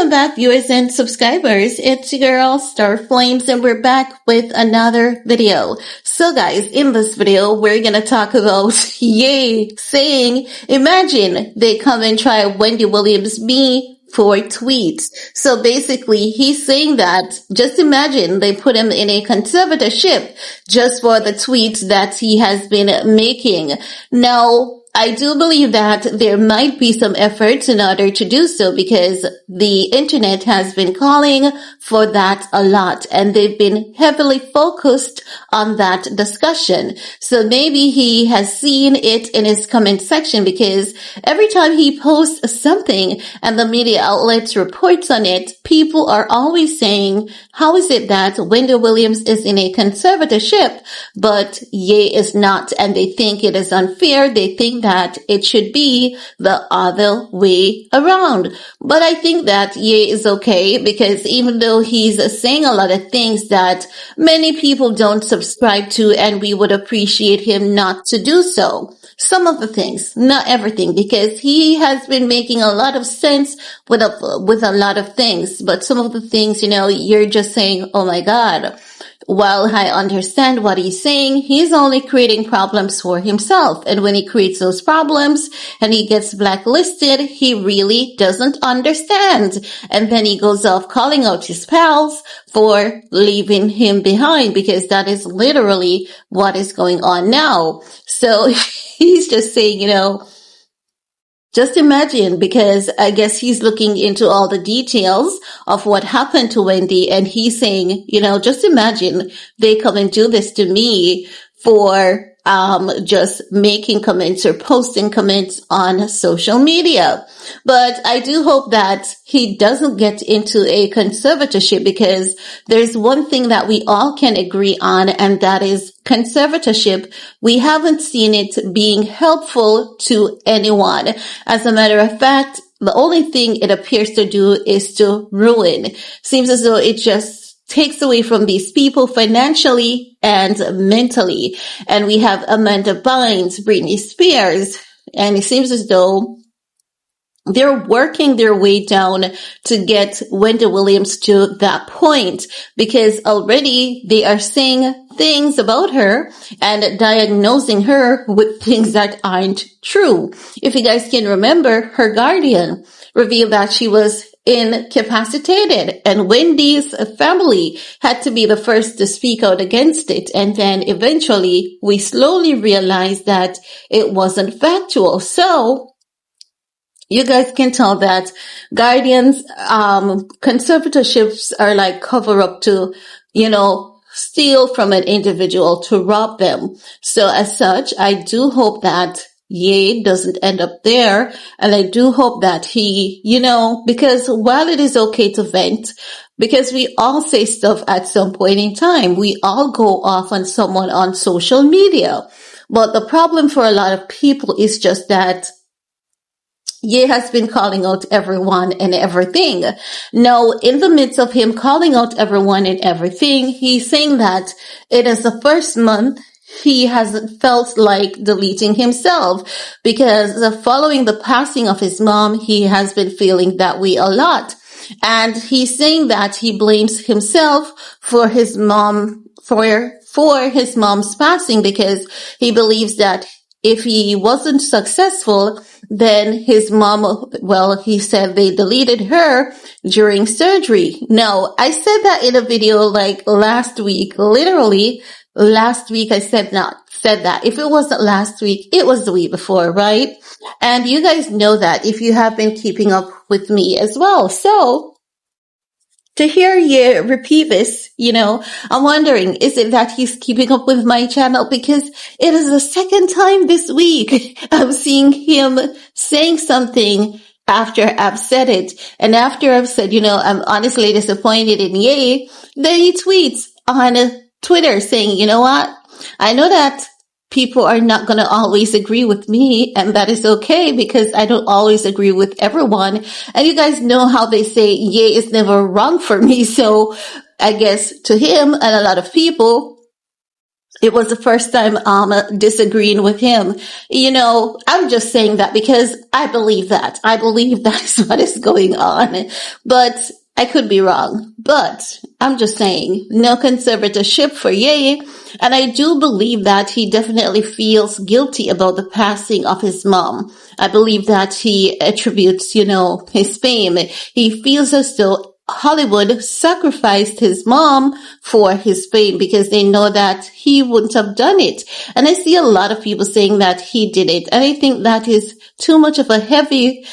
Welcome back, viewers and subscribers. It's your girl, Star Flames, and we're back with another video. So guys, in this video, we're gonna talk about Ye saying, imagine they come and try Wendy Williams me for tweets. So basically, he's saying that, just imagine they put him in a conservatorship just for the tweets that he has been making. Now, I do believe that there might be some efforts in order to do so because the internet has been calling for that a lot and they've been heavily focused on that discussion. So maybe he has seen it in his comment section because every time he posts something and the media outlets reports on it, people are always saying, how is it that Wendy Williams is in a conservatorship, but Ye is not? And they think it is unfair. They think that it should be the other way around. But I think that Ye is okay because even though he's saying a lot of things that many people don't subscribe to, and we would appreciate him not to do so. Some of the things, not everything, because he has been making a lot of sense with a lot of things. But some of the things, you're just saying, oh my God. While I understand what he's saying, he's only creating problems for himself. And when he creates those problems and he gets blacklisted, he really doesn't understand. And then he goes off calling out his pals for leaving him behind because that is literally what is going on now. So he's just saying, just imagine, because I guess he's looking into all the details of what happened to Wendy, and he's saying, just imagine they come and do this to me for just making comments or posting comments on social media. But I do hope that he doesn't get into a conservatorship, because there's one thing that we all can agree on, and that is conservatorship. We haven't seen it being helpful to anyone. As a matter of fact, the only thing it appears to do is to ruin. Seems as though it just takes away from these people financially and mentally. And we have Amanda Bynes, Britney Spears, and it seems as though they're working their way down to get Wendy Williams to that point, because already they are saying things about her and diagnosing her with things that aren't true. If you guys can remember, her guardian revealed that she was incapacitated, and Wendy's family had to be the first to speak out against it. And then eventually we slowly realized that it wasn't factual. So you guys can tell that guardians, conservatorships are like cover up to, steal from an individual, to rob them. So as such, I do hope that Ye doesn't end up there. And I do hope that he, because while it is okay to vent, because we all say stuff at some point in time, we all go off on someone on social media. But the problem for a lot of people is just that Ye has been calling out everyone and everything. Now, in the midst of him calling out everyone and everything, he's saying that it is the first month he hasn't felt like deleting himself, because following the passing of his mom, he has been feeling that way a lot. And he's saying that he blames himself for his mom, for his mom's passing, because he believes that if he wasn't successful, then his mom, he said they deleted her during surgery. Now, I said that in a video like last week, literally last week I said that. If it wasn't last week, it was the week before, right? And you guys know that if you have been keeping up with me as well. So to hear you repeat this, I'm wondering, is it that he's keeping up with my channel? Because it is the second time this week I'm seeing him saying something after I've said it. And after I've said, I'm honestly disappointed in Ye, then he tweets on Twitter saying, you know what? I know that people are not going to always agree with me, and that is okay because I don't always agree with everyone. And you guys know how they say, Ye is never wrong for me. So I guess to him and a lot of people, it was the first time disagreeing with him. I'm just saying that because I believe that. I believe that's what is going on. But I could be wrong. But I'm just saying, no conservatorship for Ye. And I do believe that he definitely feels guilty about the passing of his mom. I believe that he attributes, his fame. He feels as though Hollywood sacrificed his mom for his fame because they know that he wouldn't have done it. And I see a lot of people saying that he did it. And I think that is too much of a heavy,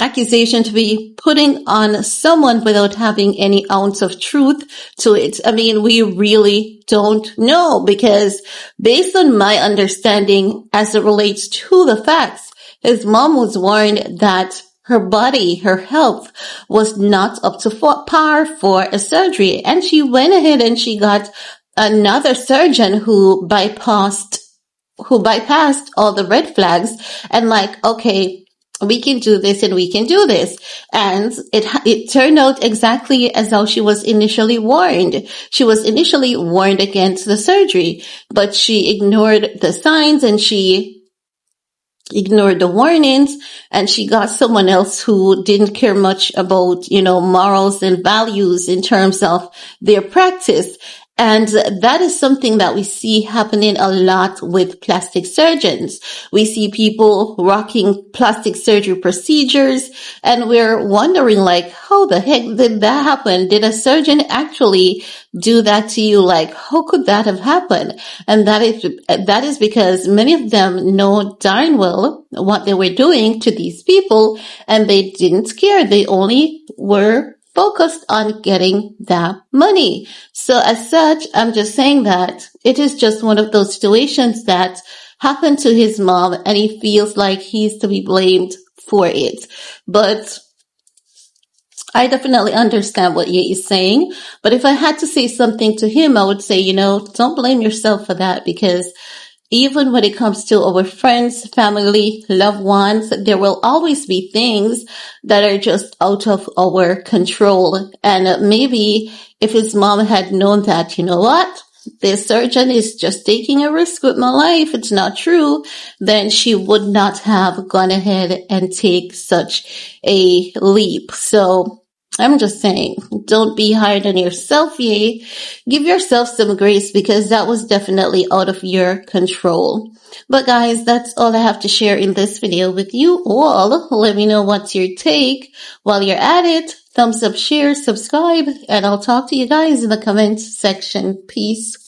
accusation to be putting on someone without having any ounce of truth to it. I mean, we really don't know because based on my understanding as it relates to the facts, his mom was warned that her body, her health was not up to par for a surgery. And she went ahead and she got another surgeon who bypassed all the red flags and like, okay, we can do this and we can do this. And it turned out exactly as how she was initially warned. She was initially warned against the surgery, but she ignored the signs and she ignored the warnings, and she got someone else who didn't care much about, morals and values in terms of their practice. And that is something that we see happening a lot with plastic surgeons. We see people rocking plastic surgery procedures, and we're wondering, like, how the heck did that happen? Did a surgeon actually do that to you? Like, how could that have happened? And that is because many of them know darn well what they were doing to these people, and they didn't care. They only were focused on getting that money. So as such, I'm just saying that it is just one of those situations that happened to his mom and he feels like he's to be blamed for it. But I definitely understand what Ye is saying. But if I had to say something to him, I would say, don't blame yourself for that because even when it comes to our friends, family, loved ones, there will always be things that are just out of our control. And maybe if his mom had known that, what? This surgeon is just taking a risk with my life. It's not true. Then she would not have gone ahead and take such a leap. So I'm just saying, don't be hard on yourself, Ye. Give yourself some grace because that was definitely out of your control. But guys, that's all I have to share in this video with you all. Let me know what's your take. While you're at it, thumbs up, share, subscribe, and I'll talk to you guys in the comment section. Peace.